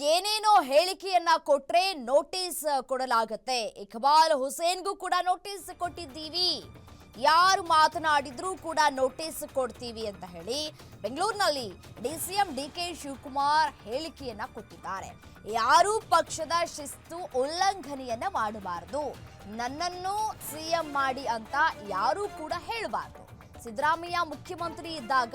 ಏನೇನೋ ಹೇಳಿಕೆಯನ್ನ ಕೊಟ್ರೆ ನೋಟಿಸ್ ಕೊಡಲಾಗುತ್ತೆ. ಇಕ್ಬಾಲ್ ಹುಸೇನ್ಗೂ ಕೂಡ ನೋಟಿಸ್ ಕೊಟ್ಟಿದ್ದೀವಿ, ಯಾರು ಮಾತನಾಡಿದ್ರೂ ಕೂಡ ನೋಟಿಸ್ ಕೊಡ್ತೀವಿ ಅಂತ ಹೇಳಿ ಬೆಂಗಳೂರಿನಲ್ಲಿ ಡಿಸಿಎಂ ಡಿಕೆ ಶಿವಕುಮಾರ್ ಹೇಳಿಕೆಯನ್ನ ಕೊಟ್ಟಿದ್ದಾರೆ. ಯಾರೂ ಪಕ್ಷದ ಶಿಸ್ತು ಉಲ್ಲಂಘನೆಯನ್ನ ಮಾಡಬಾರದು, ನನ್ನನ್ನು ಸಿಎಂ ಮಾಡಿ ಅಂತ ಯಾರೂ ಕೂಡ ಹೇಳಬಾರದು. ಸಿದ್ದರಾಮಯ್ಯ ಮುಖ್ಯಮಂತ್ರಿ ಇದ್ದಾಗ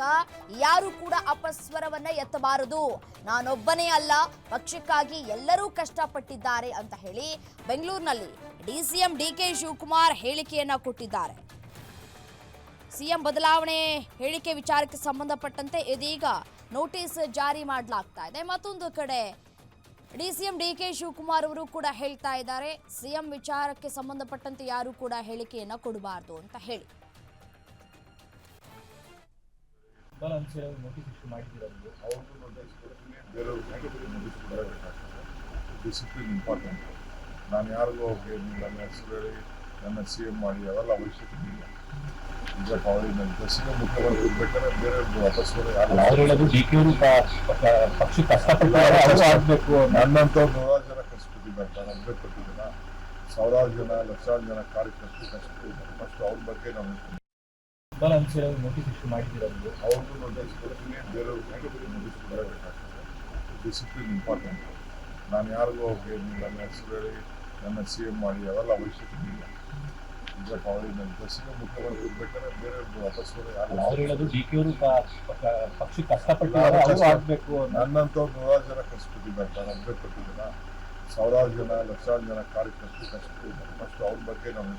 ಯಾರು ಕೂಡ ಅಪಸ್ವರವನ್ನ ಎತ್ತಬಾರದು. ನಾನೊಬ್ಬನೇ ಅಲ್ಲ, ಪಕ್ಷಕ್ಕಾಗಿ ಎಲ್ಲರೂ ಕಷ್ಟಪಟ್ಟಿದ್ದಾರೆ ಅಂತ ಹೇಳಿ ಬೆಂಗಳೂರಿನಲ್ಲಿ ಡಿಸಿಎಂ ಡಿಕೆ ಶಿವಕುಮಾರ್ ಹೇಳಿಕೆಯನ್ನ ಕೊಟ್ಟಿದ್ದಾರೆ. ಸಿಎಂ ಬದಲಾವಣೆ ಹೇಳಿಕೆ ವಿಚಾರಕ್ಕೆ ಸಂಬಂಧಪಟ್ಟಂತೆ ಇದೀಗ ನೋಟಿಸ್ ಜಾರಿ ಮಾಡಲಾಗ್ತಾ ಇದೆ. ಮತ್ತೊಂದು ಕಡೆ ಡಿಸಿಎಂ ಡಿಕೆ ಶಿವಕುಮಾರ್ ಅವರು ಕೂಡ ಹೇಳ್ತಾ ಇದ್ದಾರೆ, ಸಿಎಂ ವಿಚಾರಕ್ಕೆ ಸಂಬಂಧಪಟ್ಟಂತೆ ಯಾರು ಕೂಡ ಹೇಳಿಕೆಯನ್ನ ಕೊಡಬಾರದು ಅಂತ ಹೇಳಿ. Discipline important. ನಾನು ಯಾರಿಗೂ ಹೋಗಿ ನನ್ನ ಹೆಸರು ಹೇಳಿ ನನ್ನ CM ಮಾಡಿ ಅವೆಲ್ಲ ಅವಶ್ಯಕತೆ ಇಲ್ಲ. ಈಗ ಸಿಎಂ ಮುಖ್ಯಮಂತ್ರಿ ಬೇಕಾದ್ರೆ ಬೇರೆ ಅಪಸ್ವರ ಆಗಬೇಕು. ನನ್ನಂಥವ್ರು ನೂರಾರು ಜನ ಕಷ್ಟಪಟ್ಟಿದ್ದಾರೆ, ನಾನು ಒಬ್ಬರೇ ಕೊಟ್ಟಿದ್ದೀನ. ಸಾವಿರಾರು ಜನ ಲಕ್ಷಾರು ಜನ ಕಾರ್ಯಕರ್ತರು ಕಷ್ಟಪಟ್ಟಿದ್ದಾರೆ. ಫಸ್ಟ್ ಅವ್ರ ಬಗ್ಗೆ ನಾವು ನೋಟಿಸ್ ಇಶ್ಯೂ ಮಾಡಿದ್ದೀರಲ್ಲ, ಅವ್ರಿಗೂ ನೋಟಿಸ್ ಕೊಡ್ತೀನಿ, ಬೇರೆಯವ್ರಿಗೆ ನೋಟಿಸ್ ಕೊಡಬೇಕಾಗ್ತದೆ. Discipline important. ನಾನು ಯಾರಿಗೂ ಹೋಗಿ ನನ್ನ ಹೆಸರು ಹೇಳಿ ನನ್ನ CM ಮಾಡಿ ಅವೆಲ್ಲ ಅವಶ್ಯಕತೆ ಇಲ್ಲ. ಈಗ ಸಿಎಂ ಮುಖ್ಯಮಂತ್ರಿ ಬೇಕಾದ್ರೆ ಬೇರೆ ಅಪಸ್ವರ ಆಗಬೇಕು. ನನ್ನಂಥವ್ರು ನೂರಾರು ಜನ ಕಷ್ಟಪಟ್ಟಿದ್ದಾರೆ, ನಾನು ಒಬ್ಬರೇ ಕೊಟ್ಟಿದ್ದೀನ. ಸಾವಿರಾರು ಜನ ಲಕ್ಷಾರು ಜನ ಕಾರ್ಯಕರ್ತರು ಕಷ್ಟಪಟ್ಟಿದ್ದಾರೆ. ಫಸ್ಟ್ ಅವ್ರ ಬಗ್ಗೆ ನಾವು